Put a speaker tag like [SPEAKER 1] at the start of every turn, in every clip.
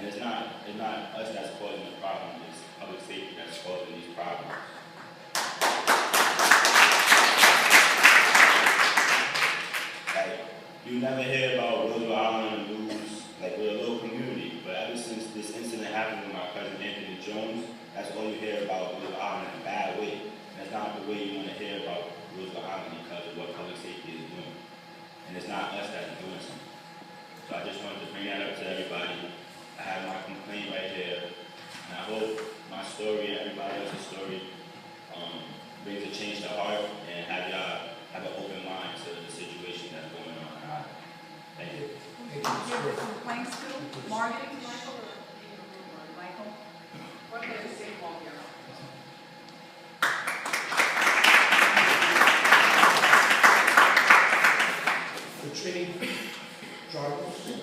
[SPEAKER 1] And it's not us that's causing the problem, it's public safety that's causing these problems. Like, you never hear about Roosevelt Island in the news, like we're a little community, but ever since this incident happened with my cousin Anthony Jones, that's all you hear about Roosevelt Island in a bad way. And that's not the way you want to hear about Roosevelt Island because of what public safety is doing. And it's not us that's doing something. So I just wanted to bring that up to everybody. I have my complaint right here, and I hope my story and everybody else's story brings a change to heart and have y'all have an open mind to the situation that's going on in our. Thank you.
[SPEAKER 2] Give the complaints to Margaret, Michael, or Michael. What did they say, Paul?
[SPEAKER 3] The training drivers.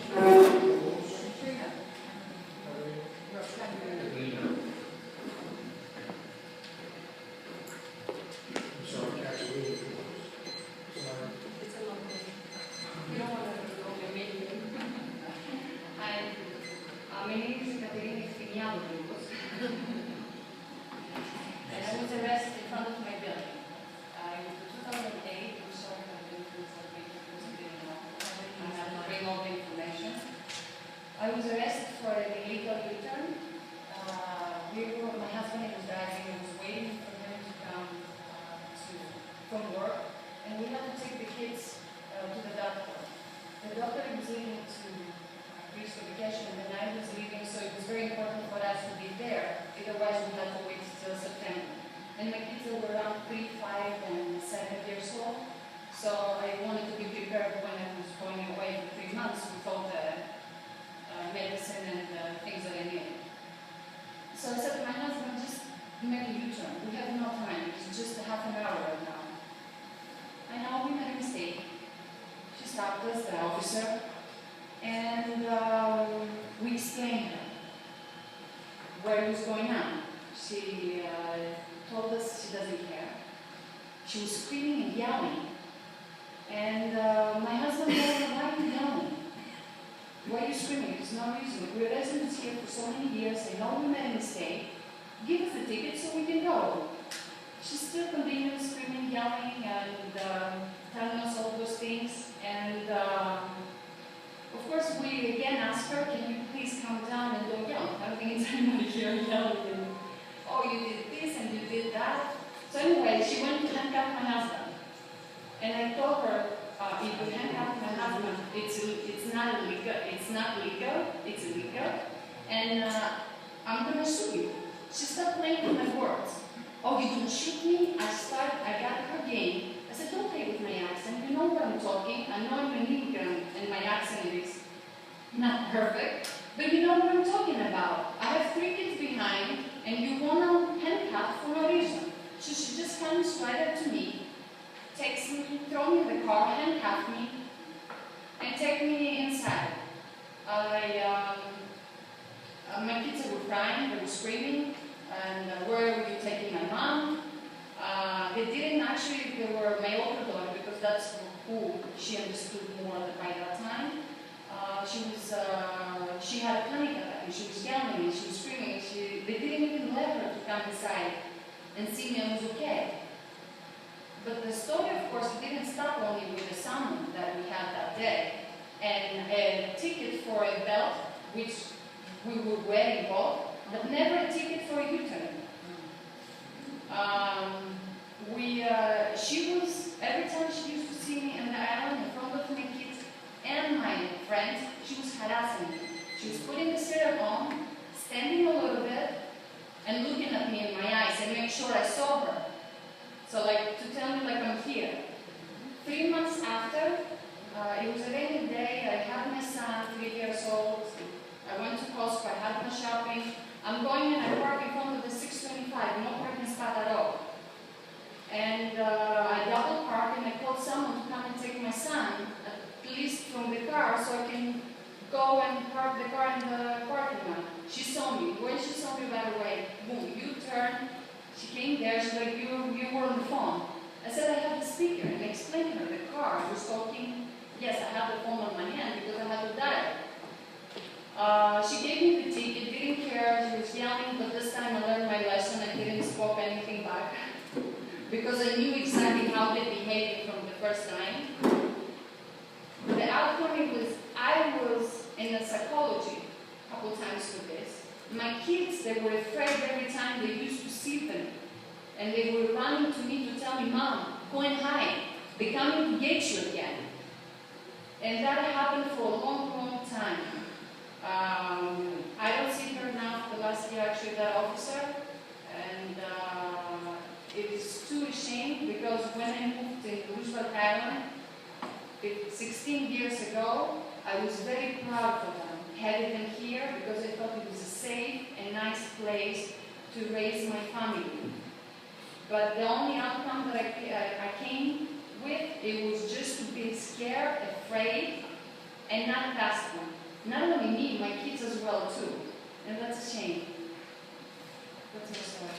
[SPEAKER 4] I was arrested for an illegal U-turn. My husband was driving. I was waiting for him to come from work, and we had to take the kids to the doctor. The doctor was leaving to reach the vacation, and I was leaving, so it was very important for us to be there. Otherwise, we had to wait till September. And my kids were around 3, 5, and 7 years old, so I wanted to be prepared when I was going away for 3 months with all the medicine and things that I needed. So I said to my husband, just make a U-turn. We have no time. It's just a half an hour right now. I know we made a mistake. She stopped us, the officer, and we explained her what was going on. She told us she doesn't care. She was screaming and yelling. And my husband told her, why are you yelling? Why are you screaming? There's no reason. We're residents here for so many years. I know we made a mistake. Give us the ticket so we can go. She still continued screaming, yelling, and telling us all those things. And of course, we again asked her, can you please calm down and don't yell? I don't think it's anybody here yelling. And, oh, you did this and you did that. So anyway, she went to handcuff my husband. And I told her, if you handcuff my husband, it's not illegal, it's illegal, and I'm going to sue you. She started playing with my words. Oh, you're going to shoot me? I got her game. I said, don't play with my accent. You know what I'm talking. I know I'm an immigrant, and my accent is not perfect, but you know what I'm talking about. I have 3 kids behind, and you want to handcuff for no reason. So she just comes right up to me, takes me, throw me in the car, handcuff me, and take me inside. My kids were crying, they were screaming, and where were you taking my mom? They didn't actually, they were my older daughter, because that's who she understood more by that time. She had a panic attack, and she was yelling, and she was screaming, they didn't even let her to come inside and see me and was okay. But the story, of course, didn't stop only with the summon that we had that day, and a ticket for a belt, which we were wearing both, but never a ticket for a U-turn. Every time she used to see me on the island in front of my kids and my friends, she was harassing me. She was putting the syrup on, standing a little bit, and looking at me in my eyes and make sure I saw her. So to tell me I'm here. 3 months after, it was a rainy day, I had my son, 3 years old. I went to Costco, I had my shopping. I'm going and I park in front of the 625, no parking spot at all. And I double parked and I called someone to come and take my son, at least from the car, so I can go and park the car in the parking lot. She saw me. When she saw me right away, boom, U-turn. She came there, she's like, you were on the phone. I said, I have the speaker, and I explained to her the car was talking. Yes, I have the phone on my hand because I had to dial. She gave me the ticket, didn't care, she was yelling, but this time I learned my lesson. I didn't spoke anything back because I knew exactly how they behaved from the first time. The outcome was, I was in a psychology a couple times for this. My kids, they were afraid every time they used to see them. And they were running to me to tell me, Mom, go and hide. They're coming to get you again. And that happened for a long, long time. I don't see her now for the last year, actually, that officer. And it is too ashamed because when I moved to Roosevelt Island 16 years ago, I was very proud of them, having them here because I thought it was a safe and nice place to raise my family. But the only outcome that I came with, it was just to be scared, afraid, and not trust them. Not only me, my kids as well too. And that's a shame. That's my story.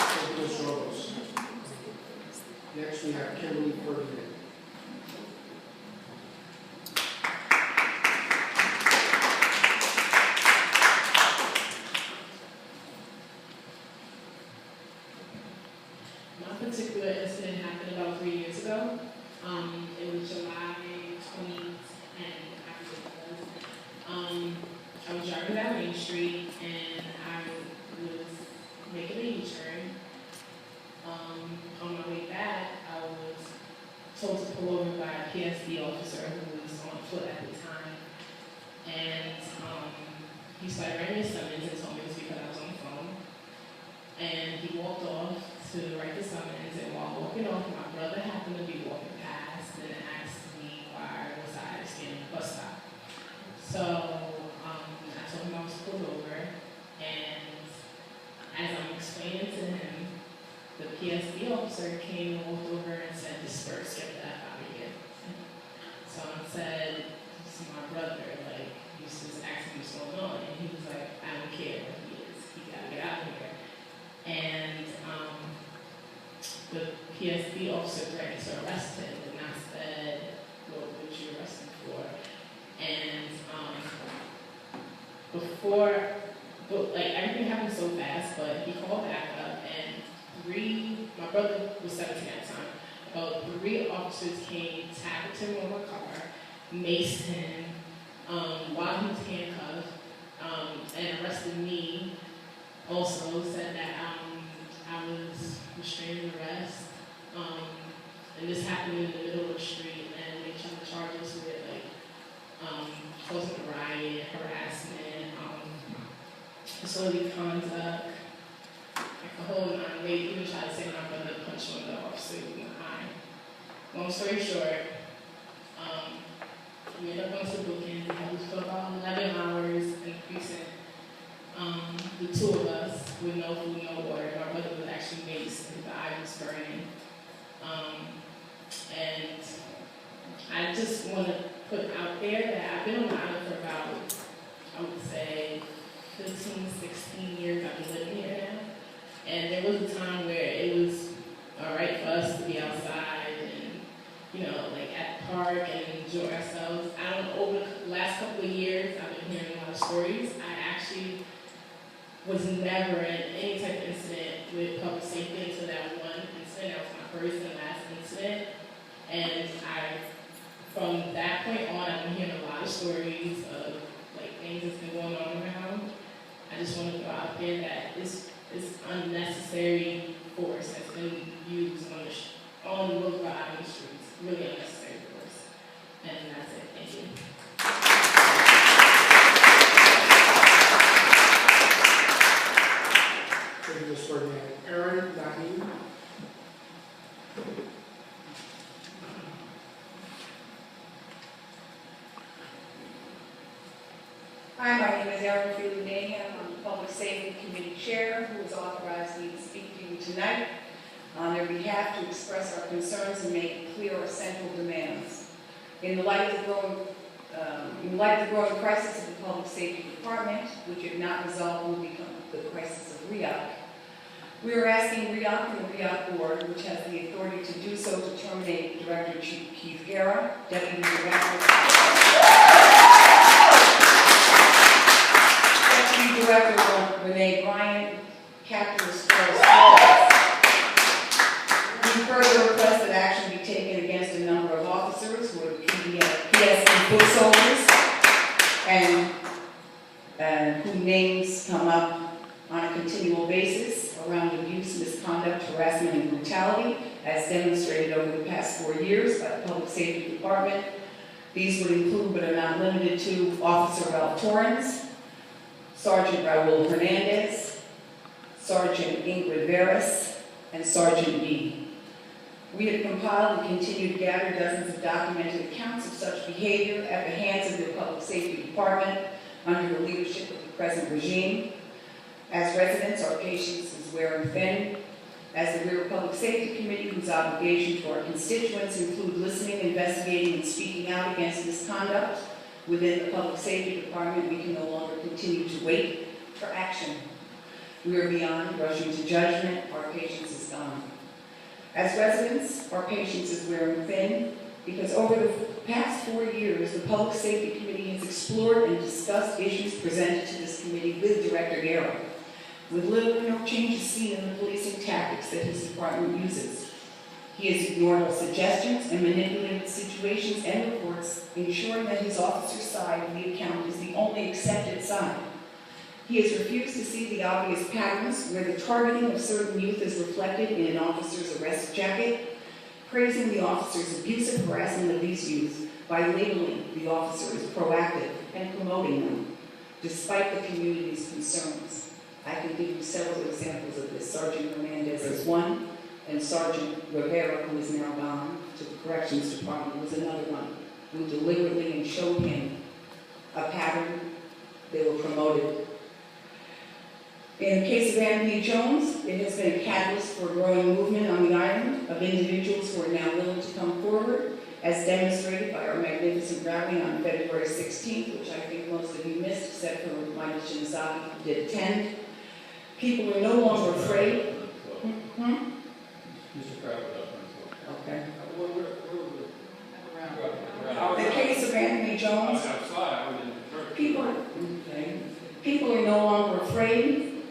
[SPEAKER 3] Thank you, Ms. Robles. Next, we have Kimberly Ferdinand.
[SPEAKER 5] My particular incident happened about 3 years ago. It was July 2010, I believe it was. I was driving down Main Street and I was making a U-turn. On my way back, I was told to pull over by a PSD officer who was on foot at the time. And he started writing me a summons and told me it was because I was on the phone. And he walked off to write the summons, and while walking off, my brother happened to be walking past and asked me why was I standing at the bus stop. So I told him I was pulled over, and as I'm explaining to him, the PSD officer came and walked over and said, "Disperse, get the F out of here." So I said to my brother, like, he was just asking what's going on, and he was like, "I don't care what he is, he gotta get out of here." And the PSD officer threatened to arrest him, and I said, "What would you arrest him for?" And everything happened so fast, but he called back up, and my brother was 17 at the time, about 3 officers came, tackled him on my car, maced him, while he was handcuffed, and arrested me. Also said that I was restraining arrest, and this happened in the middle of the street, and they tried to charge us with causing a riot, harassment, disorderly conduct, like the whole nine. They even tried to say my brother punched one of the officers in the eye. Long story short, we ended up going to bookings. I was for about 11 hours in the precinct. The 2 of us with no food, no water. My brother was actually maced and his eye was burning. And I just want to put out there that I've been on the island for about, I would say, 15, 16 years. I've been living here now. And there was a time where it was all right for us to be outside and, like at the park and enjoy ourselves. Over the last couple of years, I've been hearing a lot of stories. I actually was never in any type of incident with public safety until that one incident. That was my first and last incident. And from that point on, I've been hearing a lot of stories of things that's been going on around. I just want to throw out there that this unnecessary force that's been used on the Roosevelt Island streets. Really unnecessary force. And that's it. Thank you.
[SPEAKER 3] Thank you, Ms. Ferdinand. Aaron Naheem.
[SPEAKER 2] Hi, my name is Erin Freeland. I'm the Public Safety Committee Chair who has authorized me to speak to you tonight on their behalf to express our concerns and make clear our central demands. In the light of the growing crisis of the Public Safety Department, which if not resolved will become the crisis of RIOC, We are asking RIOC and the RIOC board, which has the authority to do so, to terminate Director Keith Guerra, Deputy Director Renee Bryant, Captain of Sports. We further request that action be taken against a number of officers who are PSC foot soldiers and whose names come up on a continual basis around abuse, misconduct, harassment, and brutality, as demonstrated over the past 4 years by the Public Safety Department. These would include, but are not limited to, Officer Ralph Torrens, Sergeant Raul Hernandez, Sergeant Ingrid Veras, and Sergeant B. We have compiled and continue to gather dozens of documented accounts of such behavior at the hands of the Public Safety Department under the leadership of the present regime. As residents, our patience is wearing thin. As the Rear Public Safety Committee, whose obligation to our constituents include listening, investigating, and speaking out against misconduct within the Public Safety Department, we can no longer continue to wait for action. We are beyond rushing to judgment. Our patience is gone. As residents, our patience is wearing thin because over the past 4 years, the Public Safety Committee has explored and discussed issues presented to this committee with Director Guerra, with little or no changes seen in the policing tactics that his department uses. He has ignored our suggestions and manipulated situations and reports, ensuring that his officer's side of the account is the only accepted side. He has refused to see the obvious patterns where the targeting of certain youth is reflected in an officer's arrest jacket, praising the officer's abusive harassment of these youth by labeling the officer as proactive and promoting them, despite the community's concerns. I can give you several examples of this. Sergeant Hernandez is one, and Sergeant Rivera, who is now gone to the Corrections Department, was another one, who deliberately and showed him a pattern. They were promoted. In the case of Anthony Jones, it has been a catalyst for a growing movement on the island of individuals who are now willing to come forward, as demonstrated by our magnificent rally on February 16th, which I think most of you missed, except for Michael Shinizabi, who did attend. People are no longer afraid. Okay. The case of Anthony Jones, people are no longer afraid,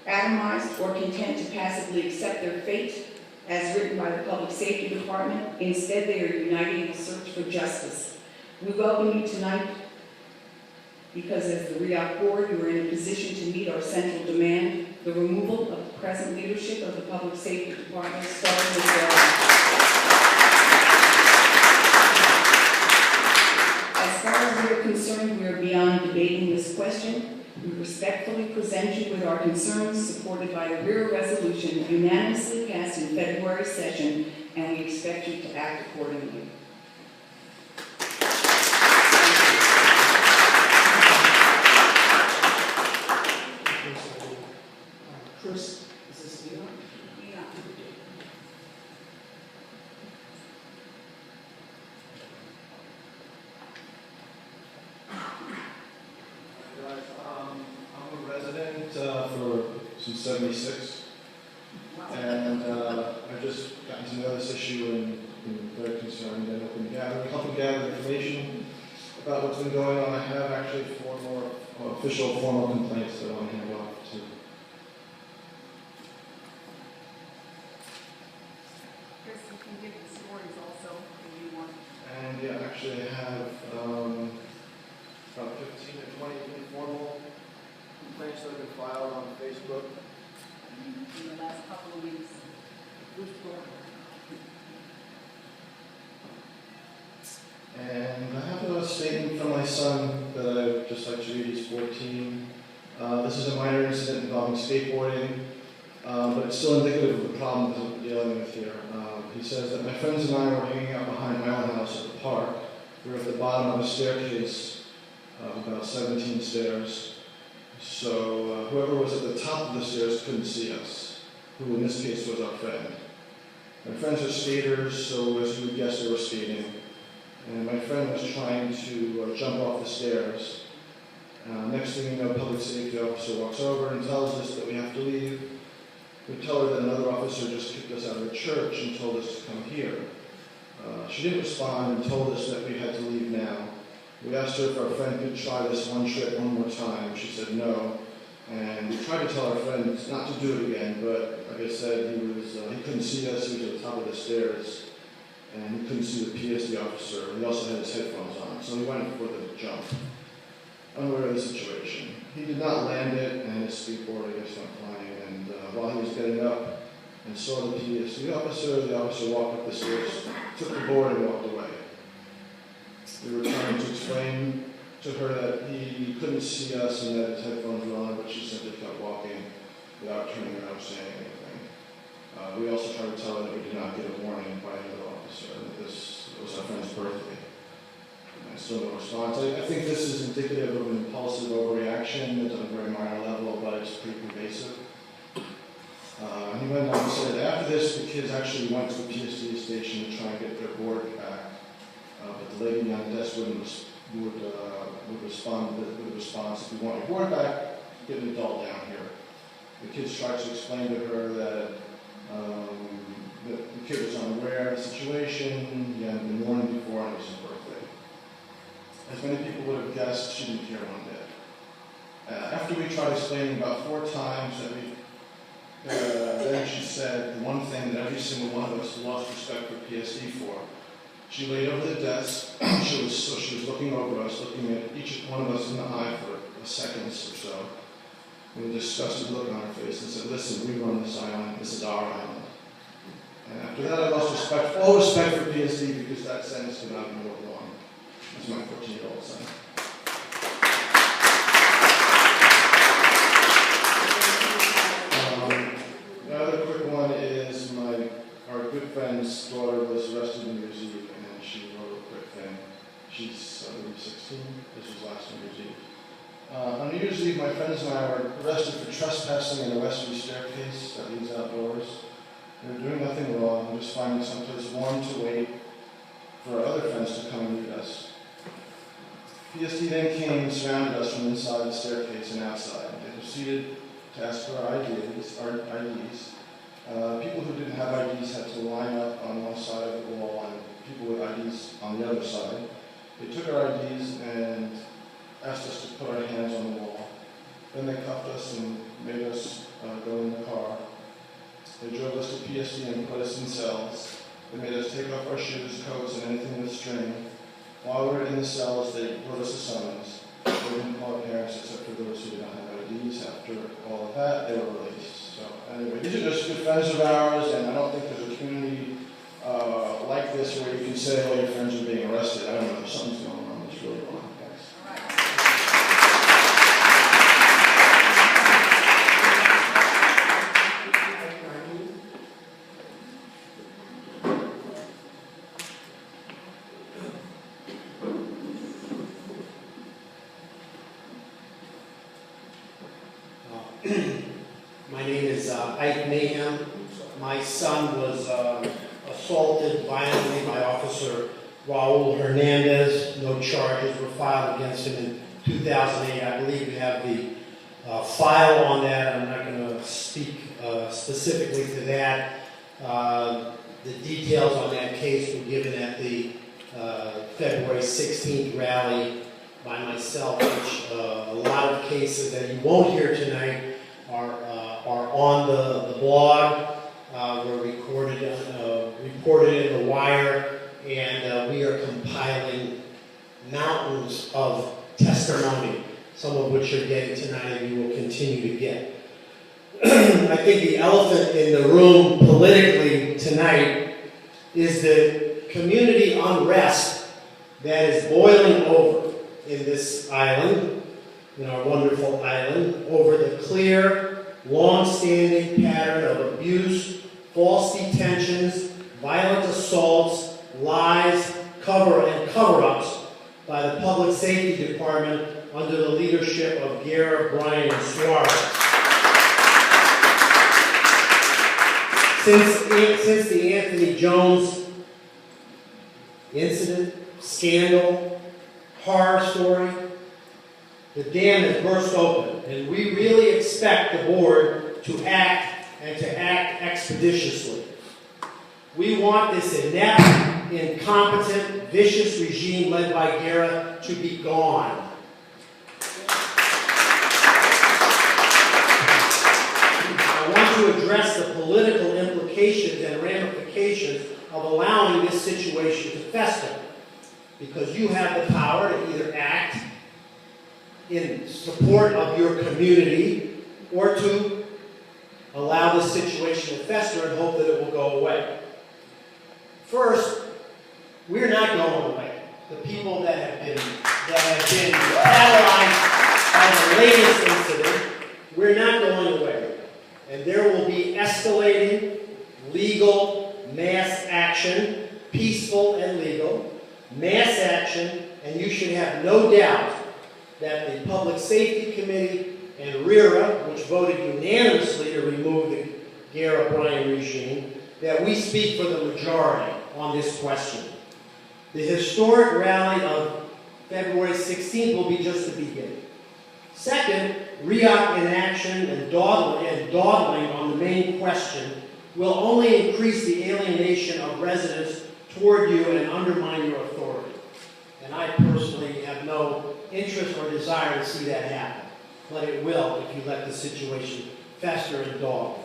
[SPEAKER 2] atomized, or content to passively accept their fate as written by the Public Safety Department. Instead, they are uniting in a search for justice. We welcome you tonight because as the RIOC board, you are in a position to meet our central demand, the removal of the present leadership of the Public Safety Department, starting with As far as we are concerned, we are beyond debating this question. We respectfully present you with our concerns supported by the rear resolution unanimously passed in February session, and we expect you to act accordingly.
[SPEAKER 3] Chris, is this Leon?
[SPEAKER 2] Yeah.
[SPEAKER 6] I'm a resident since '76, and I just gotten to know this issue and been very concerned and helping gather information about what's been going on. I have actually 4 more official formal complaints that I want to hand off to.
[SPEAKER 2] Chris, you can give the stories also if you want.
[SPEAKER 6] And yeah, actually I have about 15 or 20 informal complaints that have been filed on Facebook.
[SPEAKER 2] In the last couple of weeks.
[SPEAKER 6] And I have a statement from my son that I'd just like to read. He's 14. This is a minor incident involving skateboarding, but it's still indicative of the problem that we're dealing with here. He says that my friends and I were hanging out behind Island House at the park. We were at the bottom of a staircase of about 17 stairs. So whoever was at the top of the stairs couldn't see us, who in this case was our friend. My friends are skaters, so as you would guess, they were skating. And my friend was trying to jump off the stairs. Next thing you know, a public safety officer walks over and tells us that we have to leave. We tell her that another officer just kicked us out of the church and told us to come here. She didn't respond and told us that we had to leave now. We asked her if our friend could try this one trick one more time. She said no. And we tried to tell our friend not to do it again, but like I said, he couldn't see us. He was at the top of the stairs, and he couldn't see the PSD officer. He also had his headphones on, so he went for the jump. Unaware of the situation. He did not land it, and his skateboard, I guess, went flying. And while he was getting up and saw the PSD officer, the officer walked up the stairs, took the board, and walked away. We were trying to explain to her that he couldn't see us and that his headphones were on, but she simply kept walking without turning around or saying anything. We also tried to tell her that we did not get a warning by another officer, that this was our friend's birthday. And still no response. I think this is indicative of an impulsive overreaction. It's on a very minor level, but it's pretty pervasive. And he went on to say that after this, the kids actually went to the PSD station to try and get their board back. But the lady on the desk would respond with a response, if you want your board back, get an adult down here. The kids tried to explain to her that the kid was unaware of the situation, he hadn't been warned before, and it was his birthday. As many people would have guessed, she didn't care one bit. After we tried explaining about 4 times that then she said the one thing that every single one of us lost respect for PSD for. She laid over the desk. She was looking over us, looking at each one of us in the eye for a second or so, with a disgusted look on her face, and said, "Listen, we run this island. This is our island." And after that, I lost all respect for PSD, because that sentence could not be more wrong. That's my 14-year-old son. The other quick one is our good friend's daughter was arrested in New Year's Eve, and she wrote a quick thing. She's, I believe, 16. This was last New Year's Eve. On New Year's Eve, my friends and I were arrested for trespassing in a westerly staircase that leads outdoors. We were doing nothing wrong, just finding someplace warm to wait for our other friends to come and meet us. PSD then came and surrounded us from inside the staircase and outside. They proceeded to ask for our IDs. People who didn't have IDs had to line up on one side of the wall, and people with IDs on the other side. They took our IDs and asked us to put our hands on the wall. Then they cuffed us and made us go in the car. They drove us to PSD and put us in cells. They made us take off our shoes, coats, and anything with string. While we were in the cells, they wrote us a summons. They didn't call parents except for those who did not have IDs. After all of that, they were released. So anyway, these are just good friends of ours, and I don't think there's a community like this where you can say, "Oh, your friends are being arrested." I don't know, something's going on. It's really wrong. Thanks.
[SPEAKER 7] My name is Ike Mayhem. My son was assaulted violently by Officer Raul Hernandez. No charges were filed against him in 2008. I believe we have the file on that. I'm not going to speak specifically to that. The details on that case were given at the February 16th rally by myself, which a lot of cases that you won't hear tonight are on the blog, were reported in the Wire, and we are compiling mountains of testimony, some of which you're getting tonight and you will continue to get. I think the elephant in the room politically tonight is the community unrest that is boiling over in this island, in our wonderful island, over the clear, long-standing pattern of abuse, false detentions, violent assaults, lies, cover-ups by the Public Safety Department under the leadership of Guerra, Bryan, and Suarez. Since the Anthony Jones incident, scandal, horror story, the dam has burst open, and we really expect the board to act and to act expeditiously. We want this inept, incompetent, vicious regime led by Guerra to be gone. I want to address the political implications and ramifications of allowing this situation to fester, because you have the power to either act in support of your community or to allow this situation to fester and hope that it will go away. First, we're not going away. The people that have been paralyzed by the latest incident, we're not going away. And there will be escalating legal mass action, peaceful and legal, mass action, and you should have no doubt that the Public Safety Committee and RIOC, which voted unanimously to remove the Guerra-Bryan regime, that we speak for the majority on this question. The historic rally of February 16th will be just the beginning. Second, RIOC inaction and dawdling on the main question will only increase the alienation of residents toward you and undermine your authority. And I personally have no interest or desire to see that happen. But it will if you let the situation fester and dawdle.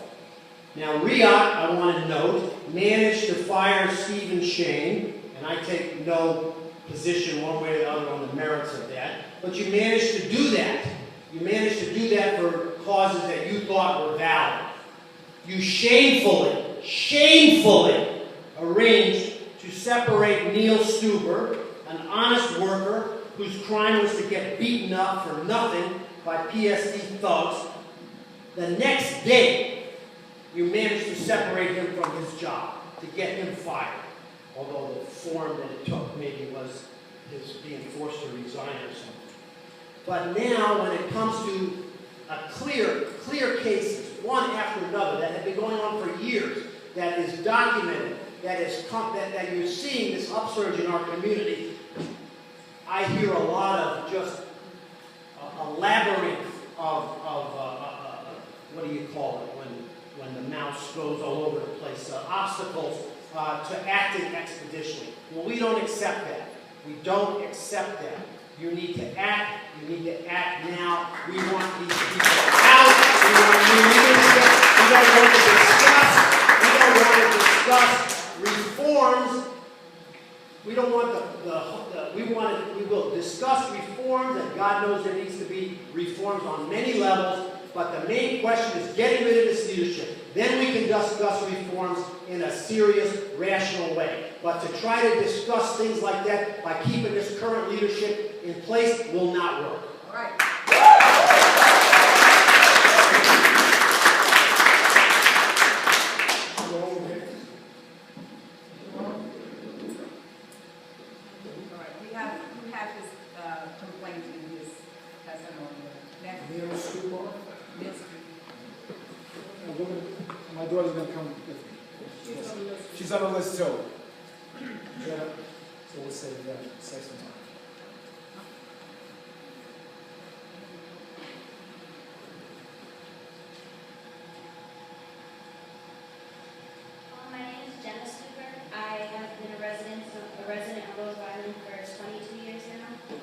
[SPEAKER 7] Now, RIOC, I want to note, managed to fire Stephen Shane, and I take no position one way or the other on the merits of that, but you managed to do that. You managed to do that for causes that you thought were valid. You shamefully arranged to separate Neil Stuber, an honest worker whose crime was to get beaten up for nothing by PSD thugs. The next day, you managed to separate him from his job, to get him fired. Although the form that it took maybe was his being forced to resign or something. But now, when it comes to clear cases, one after another, that have been going on for years, that is documented, that you're seeing this upsurge in our community, I hear a lot of just a labyrinth of what do you call it when the mouse goes all over the place, obstacles to acting expeditiously. Well, we don't accept that. We don't accept that. You need to act. You need to act now. We want these people out. We don't want to discuss reforms. We don't want we will discuss reforms, and God knows there needs to be reforms on many levels, but the main question is getting rid of this leadership. Then we can discuss reforms in a serious, rational way. But to try to discuss things like that by keeping this current leadership in place will not work.
[SPEAKER 2] All right. We have his complaint in his testimony. Next.
[SPEAKER 3] Neil Stuber.
[SPEAKER 2] Yes.
[SPEAKER 8] My daughter's gonna come with me. She's on the list too. Yeah, so we'll say some time.
[SPEAKER 9] My name is Jenna Stuber. I have been a resident of Roosevelt Island for 22 years now.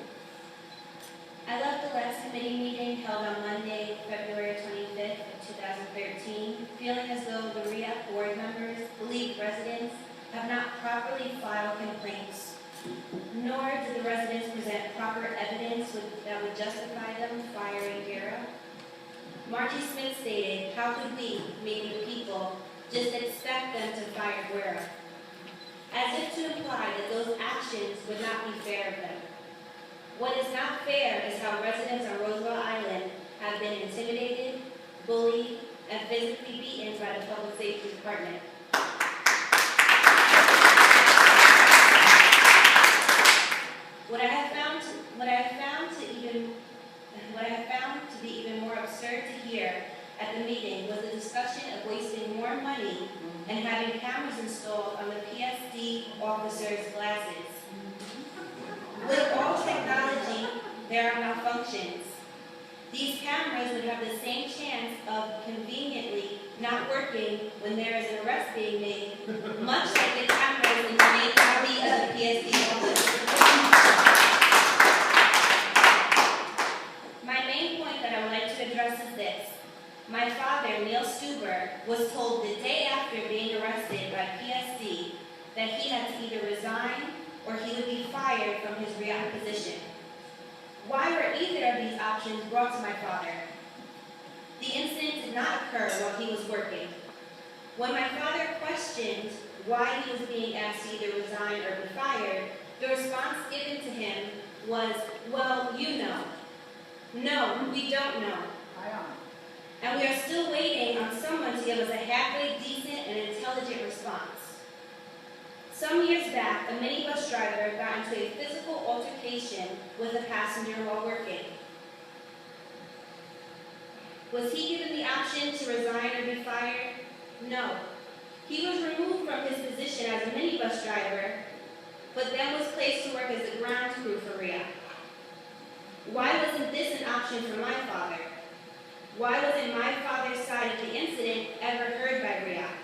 [SPEAKER 9] I left the last committee meeting held on Monday, February 25th of 2013, feeling as though the RIOC board members, believe residents, have not properly filed complaints, nor did the residents present proper evidence that would justify them firing Guerra. Margie Smith stated, "How could we, meaning the people, just expect them to fire Guerra?" As if to imply that those actions would not be fair of them. What is not fair is how residents on Roosevelt Island have been intimidated, bullied, and physically beaten by the Public Safety Department. What I have found to be even more absurd to hear at the meeting was the discussion of wasting more money and having cameras installed on the PSD officers' glasses. With all technology, there are malfunctions. These cameras would have the same chance of conveniently not not working when there is an arrest being made, much like the cameras in the main lobby of the PSD office. My main point that I would like to address is this. My father, Neil Stuber, was told the day after being arrested by PSD that he had to either resign or he would be fired from his RIOC position. Why were either of these options brought to my father? The incident did not occur while he was working. When my father questioned why he was being asked to either resign or be fired, the response given to him was, well, you know. No, we don't know. And we are still waiting on someone to give us a halfway decent and intelligent response. Some years back, a minibus driver got into a physical altercation with a passenger while working. Was he given the option to resign or be fired? No. He was removed from his position as a minibus driver, but then was placed to work as a ground crew for RIOC. Why wasn't this an option for my father? Why wasn't my father's side of the incident ever heard by RIOC?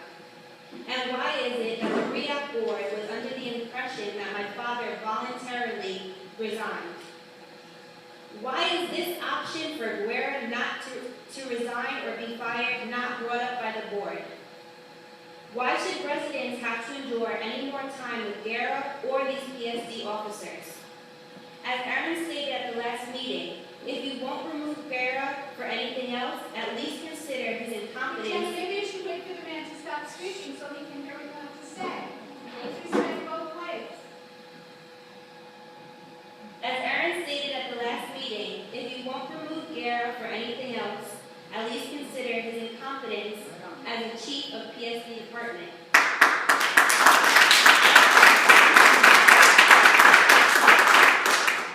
[SPEAKER 9] And why is it that the RIOC board was under the impression that my father voluntarily resigned? Why is this option for Guerra not to resign or be fired not brought up by the board? Why should residents have to endure any more time with Guerra or these PSD officers? As Aaron stated at the last meeting, if you won't remove Guerra for anything else, at least consider his incompetence.
[SPEAKER 10] Maybe you should wait for the man to stop speaking so he can hear what you have to say. Let's respect both ways.
[SPEAKER 9] As Aaron stated at the last meeting, if you won't remove Guerra for anything else, at least consider his incompetence as the chief of PSD department.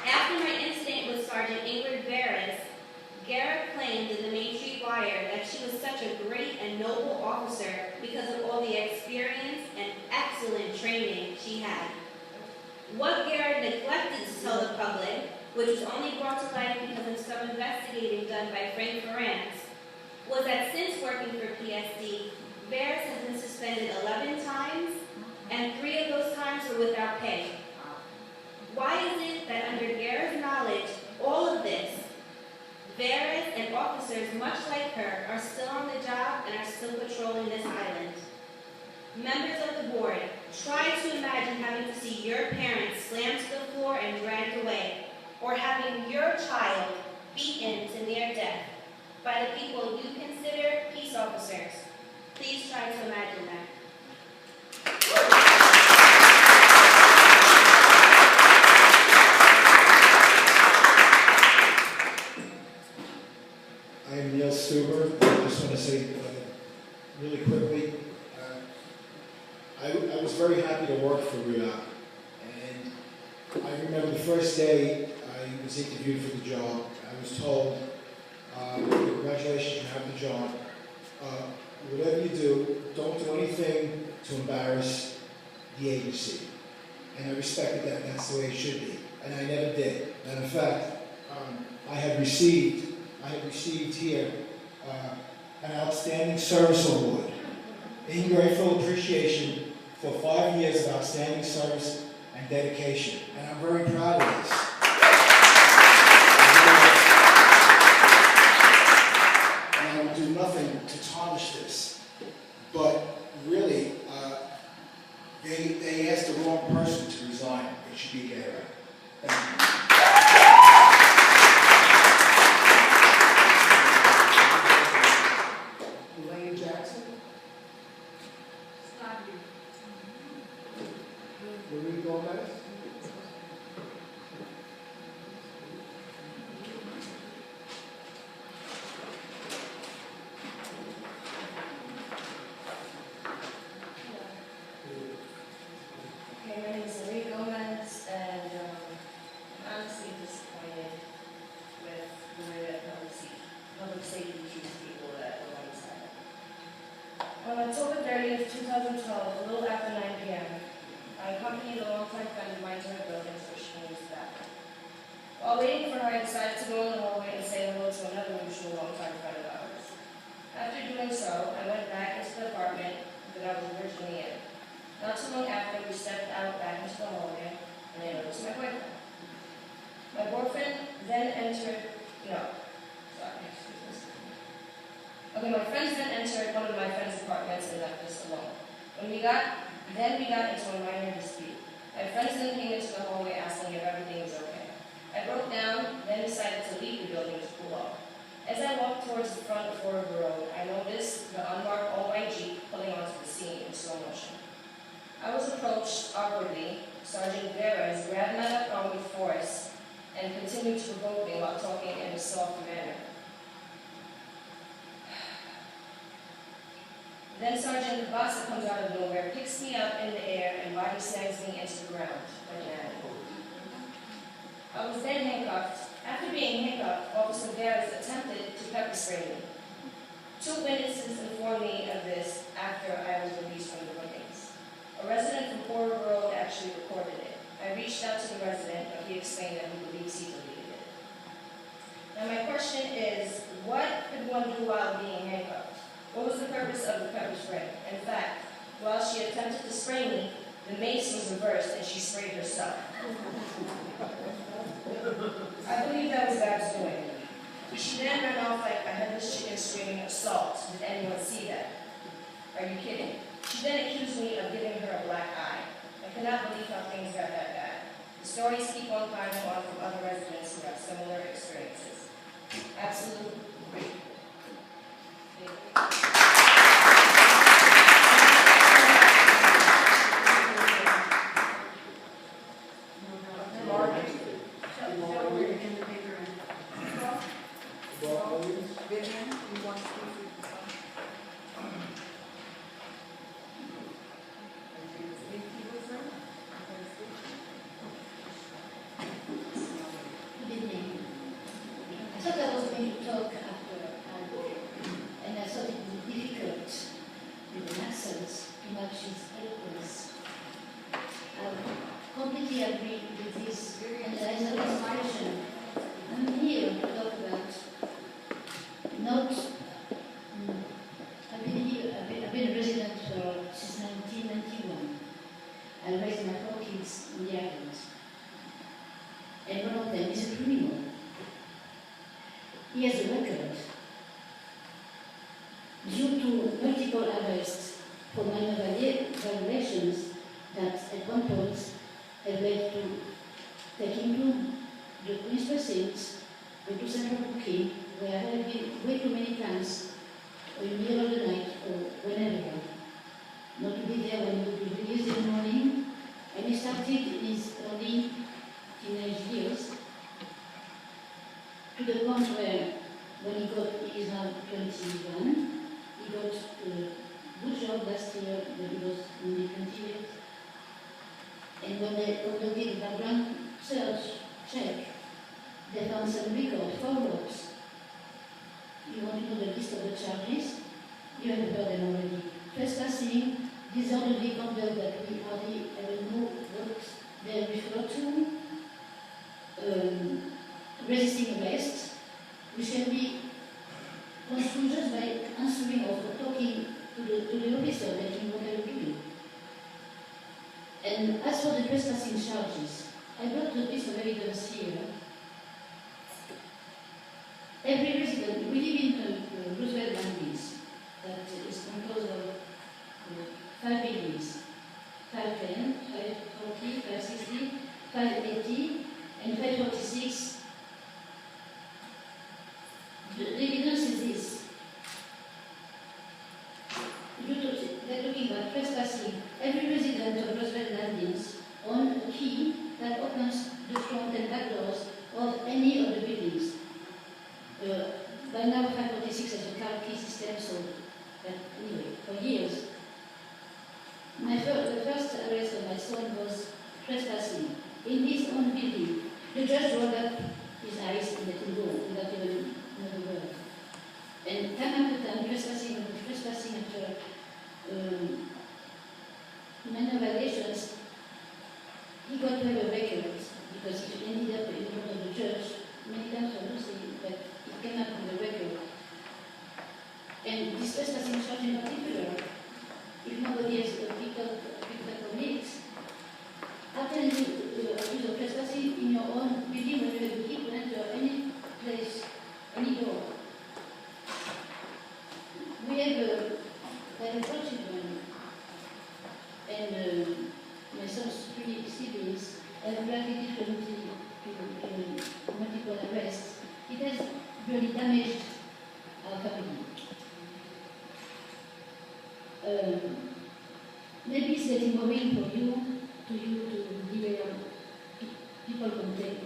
[SPEAKER 9] After my incident with Sergeant Ingrid Veras, Guerra claimed in the Main Street Wire that she was such a great and noble officer because of all the experience and excellent training she had. What Guerra neglected to tell the public, which was only brought to light because of some investigating done by Frank Ferrans, was that since working for PSD, Veras has been suspended 11 times, and 3 of those times were without pay. Why is it that under Guerra's knowledge, all of this, Veras and officers much like her are still on the job and are still patrolling this island? Members of the board, try to imagine having to see your parents slammed to the floor and dragged away, or having your child beaten to near death by the people you consider peace officers. Please try to imagine that.
[SPEAKER 11] I am Neil Stuber. I just want to say really quickly, I was very happy to work for RIOC, and I remember the first day I was interviewed for the job. I was told, congratulations, you have the job. Whatever you do, don't do anything to embarrass the agency. And I respected that, and that's the way it should be. And I never did. And in fact, I have received here an Outstanding Service Award in grateful appreciation for 5 years of outstanding service and dedication. And I'm very proud of this. And I will do nothing to tarnish this. But really, they asked the wrong person to resign. It should be Guerra. Thank you.
[SPEAKER 12] On October 30th, 2012, a little after 9 p.m., I accompanied a longtime friend of mine to her building so she can use the bathroom. While waiting for her, I decided to go in the hallway and say hello to another usual longtime friend of ours. After doing so, I went back into the apartment that I was originally in. Not too long after, we stepped out back into the hallway, and I noticed my boyfriend. My boyfriend then entered, my friends then entered one of my friend's apartments and left us alone. We got into a minor dispute. My friends then came into the hallway asking if everything was okay. I broke down, then decided to leave the building to cool off. As I walked towards the front of Ford Road, I noticed the unmarked all-white Jeep pulling onto the scene in slow motion. I was approached awkwardly. Sergeant Veras grabbed my left arm with force and continued to provoke me while talking in a soft manner. Then Sergeant Kabasa comes out of nowhere, picks me up in the air, and body slams me into the ground, like an animal. I was then handcuffed. After being handcuffed, Officer Veras attempted to pepper spray me. 2 witnesses informed me of this after I was released from the bookings. A resident from Ford Road actually recorded it. I reached out to the resident, but he explained that he believes he deleted it. Now my question is, what could one do while being handcuffed? What was the purpose of the pepper spray? In fact, while she attempted to spray me, the mace was reversed and she sprayed herself. I believe that was Bab's doing. She then ran off like a headless chicken screaming, "Assault! Did anyone see that?" Are you kidding? She then accused me of giving her a black eye. I cannot believe how things got that bad. The stories keep on climbing on from other residents who have similar experiences. Absolute great.
[SPEAKER 2] Vivian, you want to speak for yourself?
[SPEAKER 13] Good evening. I thought I was going to talk after Albert, and I thought it would be difficult with an accent to match his eloquence. I completely agree with this, and there is an inspiration. I'm here to talk about not. I've been a resident since 1991. I raised my 4 kids on the island, and one of them is a criminal. He has a record. Due to multiple arrests for minor violations that at one point have led to taking to the police precinct, go to central booking, where I have been way too many times, or in the middle of the night, or whenever. Not to be there when he would be released in the morning, and he started in his early teenage years, to the point where, when he is now 21, he got a good job last year, when he was only 28. And when they did the background search check, they found some record, 4 works. You want to know the list of the charges? You have heard them already. Trespassing, disorderly conduct that we hardly ever know what they refer to, resisting arrest, which can be construed just by answering or talking to the officer that you know what they're doing. And as for the trespassing charges, I brought a piece of evidence here. Every resident, we live in Roosevelt Island that is composed of 5 buildings, 510, 540, 560, 580, and 546. The evidence is this. They're talking about trespassing. Every resident of Roosevelt Landings owns a key that opens the front and back doors of any of the buildings. By now, 546 has a car key system, so anyway, for years. The first arrest of my son was trespassing in his own building. The judge rolled up his eyes and let him go without even another word. And time after time, trespassing after minor violations, he got to have a record because it ended up in front of the judge many times for Lucy, but it came up on the record. And I have 4 children, and my son's 3 siblings have very difficulty to multiple arrests. It has really damaged our family. Maybe it's getting boring for you to hear people complain.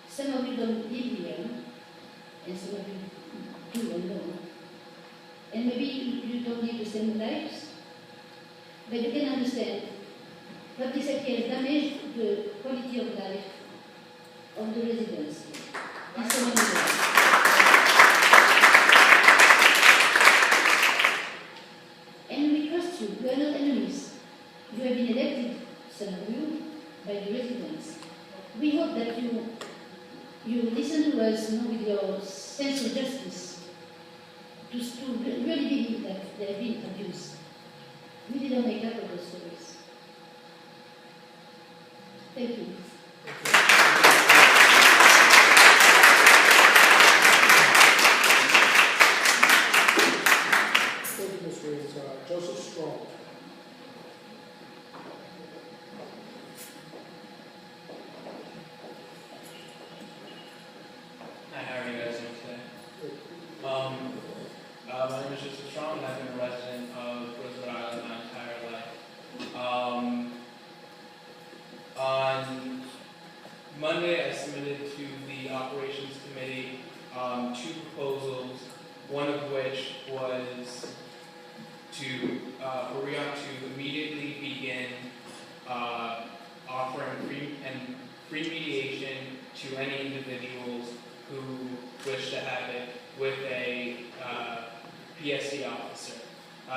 [SPEAKER 13] Some of you don't live here, and some of you do alone. And maybe you don't live the same lives, but you can understand what this actually has damaged the quality of life of the residents. In so many ways. And we trust you. You are not enemies. You have been elected, some of you, by the residents. We hope that you listen to us, with your sense of justice, to really believe that they have been abused. We didn't make up all those stories. Thank you.
[SPEAKER 3] Thank you, Ms. Williams. Joseph Strong.
[SPEAKER 14] Hi, how are you guys doing today? My name is Joseph Strong, and I've been a resident of Roosevelt Island my entire life. On Monday, I submitted to the Operations Committee 2 proposals, one of which was for RIOC to immediately begin offering free mediation to any individuals who wish to have it with a PSD officer.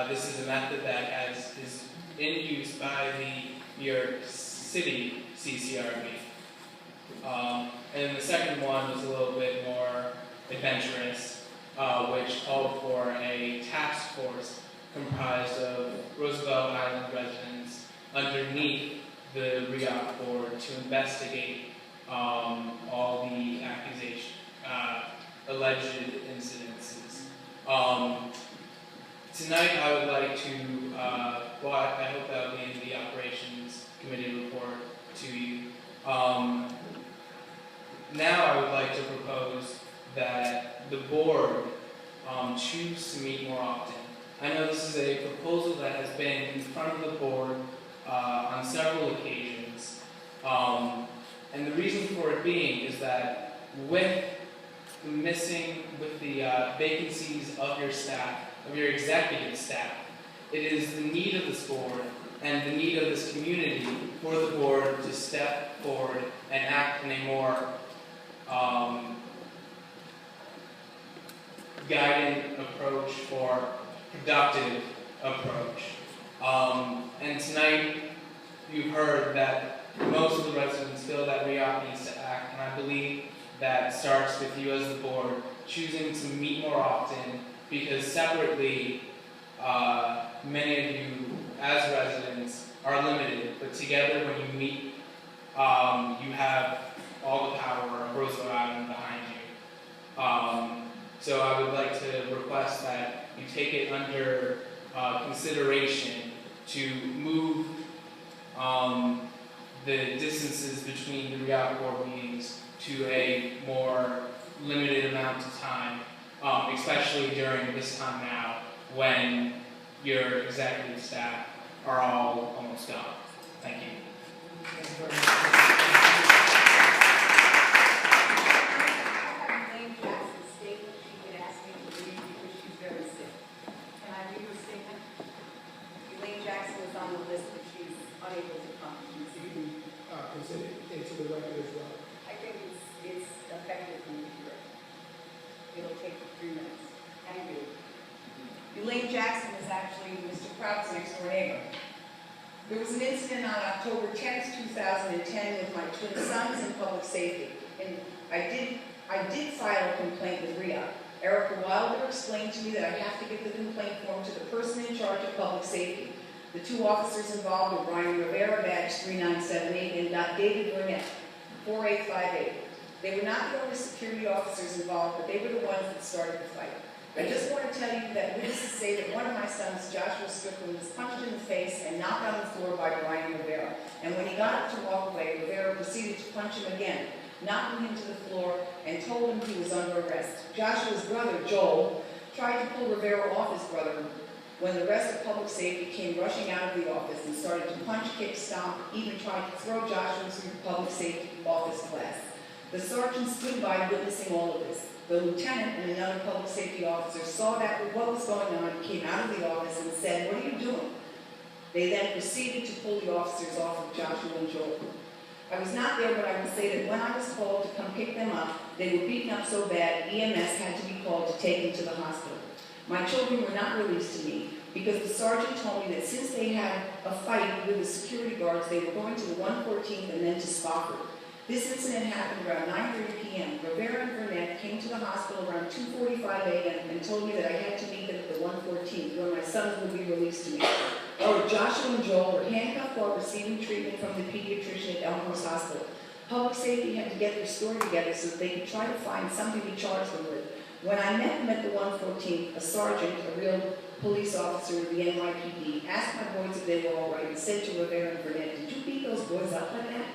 [SPEAKER 14] This is a method that is in use by the New York City CCRB. And then the second one was a little bit more adventurous, which called for a task force comprised of Roosevelt Island residents underneath the RIOC board to investigate all the alleged incidences. Tonight I would like to, I hope that will be in the Operations Committee report to you. Now I would like to propose that the board choose to meet more often. I know this is a proposal that has been in front of the board on several occasions. And the reason for it being is that with the vacancies of your staff, of your executive staff, it is the need of this board and the need of this community for the board to step forward and act in a more guided approach or productive approach. And tonight you've heard that most of the residents feel that RIOC needs to act, and I believe that starts with you as the board choosing to meet more often, because separately, many of you as residents are limited, but together when you meet, you have all the power of Roosevelt Island behind you. So I would like to request that you take it under consideration to move the distances between the RIOC board meetings to a more limited amount of time, especially during this time now when your executive staff are all almost gone. Thank you.
[SPEAKER 2] Thank you very much. Elaine Jackson's statement, she had asked me to read because she's very sick. Can I read her statement? Elaine Jackson is on the list, but she's unable to come.
[SPEAKER 3] So you can consider it into the record as well.
[SPEAKER 2] I think it's effective for me to hear it. It'll take 3 minutes. Thank you. Elaine Jackson is actually Mr. Kraut's next door neighbor. There was an incident on October 10th, 2010 with my twin sons in public safety. And I did file a complaint with RIOC. Erica Wilder explained to me that I have to give the complaint form to the person in charge of public safety. The 2 officers involved were Brian Rivera, badge 3978, and David Burnett, 4858. They were not the only security officers involved, but they were the ones that started the fight. I just want to tell you that witnesses say that one of my sons, Joshua Strickland, was punched in the face and knocked on the floor by Brian Rivera. And when he got up to walk away, Rivera proceeded to punch him again, knocking him to the floor and told him he was under arrest. Joshua's brother, Joel, tried to pull Rivera off his brother when the rest of public safety came rushing out of the office and started to punch, kick, stomp, even tried to throw Joshua through the public safety office glass. The sergeant stood by witnessing all of this. The lieutenant and another public safety officer saw that what was going on, came out of the office and said, "What are you doing?" They then proceeded to pull the officers off of Joshua and Joel. I was not there, but I will say that when I was called to come pick them up, they were beaten up so bad, EMS had to be called to take them to the hospital. My children were not released to me because the sergeant told me that since they had a fight with the security guards, they were going to the 114th and then to Spofford. This incident happened around 9:30 p.m. Rivera and Burnett came to the hospital around 2:45 a.m. and told me that I had to meet them at the 114th, where my sons would be released to me. Both Joshua and Joel were handcuffed while receiving treatment from the pediatrician at Elmhurst Hospital. Public safety had to get their story together so that they could try to find something to charge them with. When I met them at the 114th, a sergeant, a real police officer of the NYPD, asked my boys if they were all right and said to Rivera and Burnett, "Did you beat those boys up like that?"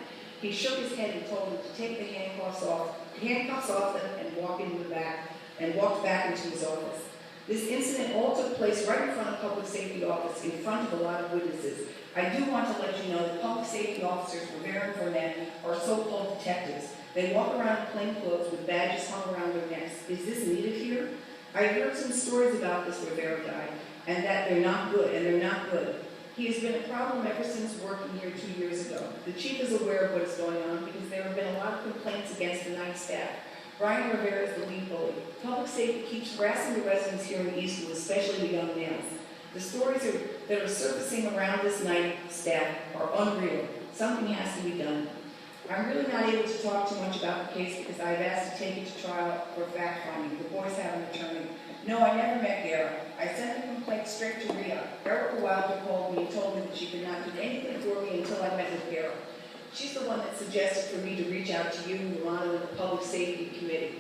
[SPEAKER 2] He shook his head and told them to take the handcuffs off them and walked back into his office. This incident all took place right in front of public safety office, in front of a lot of witnesses. I do want to let you know that public safety officers, Rivera and Burnett, are so-called detectives. They walk around in plain clothes with badges hung around their necks. Is this needed here? I heard some stories about this Rivera guy, and that they're not good. He has been a problem ever since working here 2 years ago. The chief is aware of what is going on because there have been a lot of complaints against the night staff. Brian Rivera is the lead bully. Public safety keeps harassing the residents here in Eastwood, especially the young males. The stories that are surfacing around this night staff are unreal. Something has to be done. I'm really not able to talk too much about the case because I've asked to take it to trial for fact-finding. The boys have an attorney. No, I never met Gara. I sent the complaint straight to RIOC. Erica Wilder called me and told me that she could not do anything for me until I met with Gara. She's the one that suggested for me to reach out to you, Romano, and the Public Safety Committee.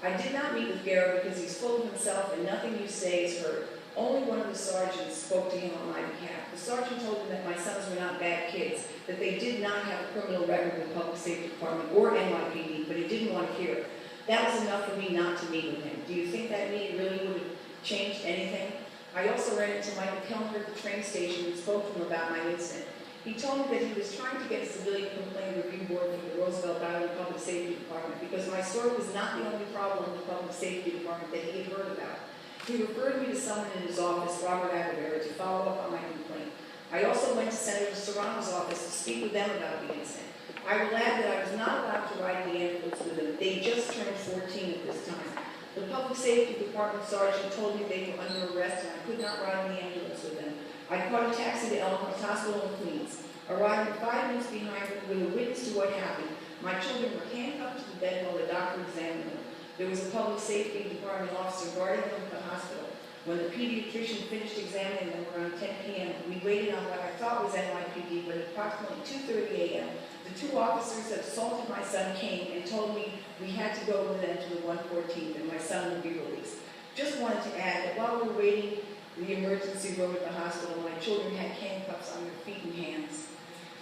[SPEAKER 2] I did not meet with Gara because he's full of himself and nothing you say is heard. Only one of the sergeants spoke to him on my behalf. The sergeant told him that my sons were not bad kids, that they did not have a criminal record with the Public Safety Department or NYPD, but he didn't want to hear it. That was enough for me not to meet with him. Do you think that meeting really would have changed anything? I also ran into Michael Kellner at the train station and spoke to him about my incident. He told me that he was trying to get a civilian complaint review board from the Roosevelt Island Public Safety Department because my story was not the only problem with the Public Safety Department that he had heard about. He referred me to someone in his office, Robert Aguilera, to follow up on my complaint. I also went to Senator Serrano's office to speak with them about the incident. I will add that I was not allowed to ride in the ambulance with them. They just turned 14 at this time. The Public Safety Department sergeant told me they were under arrest and I could not ride in the ambulance with them. I caught a taxi to Elmhurst Hospital in Queens. Arriving 5 minutes behind them with a witness to what happened, my children were handcuffed to the bed while the doctor examined them. There was a Public Safety Department officer guarding them at the hospital. When the pediatrician finished examining them around 10 p.m., we waited on what I thought was NYPD, but at approximately 2:30 a.m., the 2 officers that assaulted my son came and told me we had to go with them to the 114th and my son would be released. Just wanted to add that while we were waiting in the emergency room at the hospital, my children had handcuffs on their feet and hands.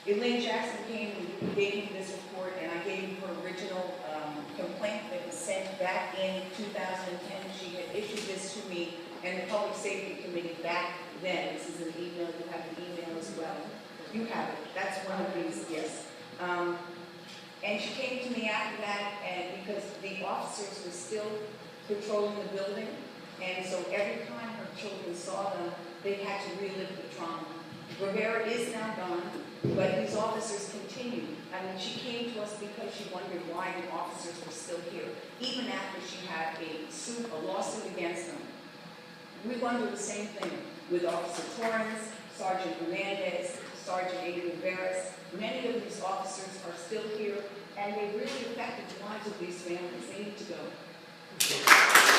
[SPEAKER 2] Elaine Jackson came and gave me this report, and I gave you her original complaint that was sent back in 2010. She had issued this to me and the Public Safety Committee back then. This is an email. You have an email as well. You have it. That's one of these, yes. And she came to me after that, and because the officers were still patrolling the building, and so every time her children saw them, they had to relive the trauma. Rivera is now gone, but these officers continued. I mean, she came to us because she wondered why the officers were still here, even after she had a lawsuit against them. We wonder the same thing with Officer Torrance, Sergeant Hernandez, Sergeant Adrian Barris. Many of these officers are still here, and they really affected the lives of these families. They need to go.